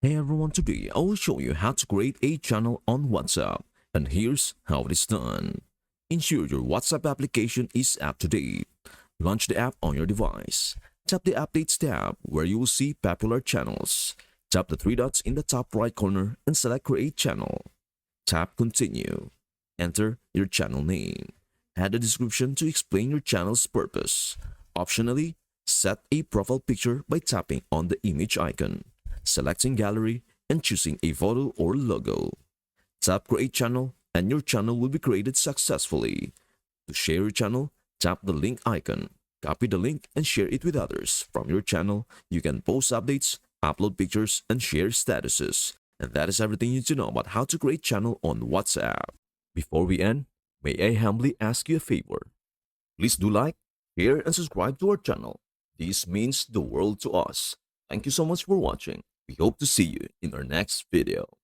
Hey everyone, today I will show you how to create a channel on WhatsApp, and here's how it is done. Ensure your WhatsApp application is up to date. Launch the app on your device. Tap the Updates tab where you will see popular channels. Tap the three dots in the top right corner and select Create Channel. Tap Continue. Enter your channel name. Add a description to explain your channel's purpose. Optionally, set a profile picture by tapping on the image icon, selecting Gallery, and choosing a photo or logo. Tap Create Channel, and your channel will be created successfully. To share your channel, tap the link icon. Copy the link and share it with others. From your channel, you can post updates, upload pictures, and share statuses. And that is everything you need to know about how to create channel on WhatsApp. Before we end, may I humbly ask you a favor? Please do like, share, and subscribe to our channel. This means the world to us. Thank you so much for watching. We hope to see you in our next video.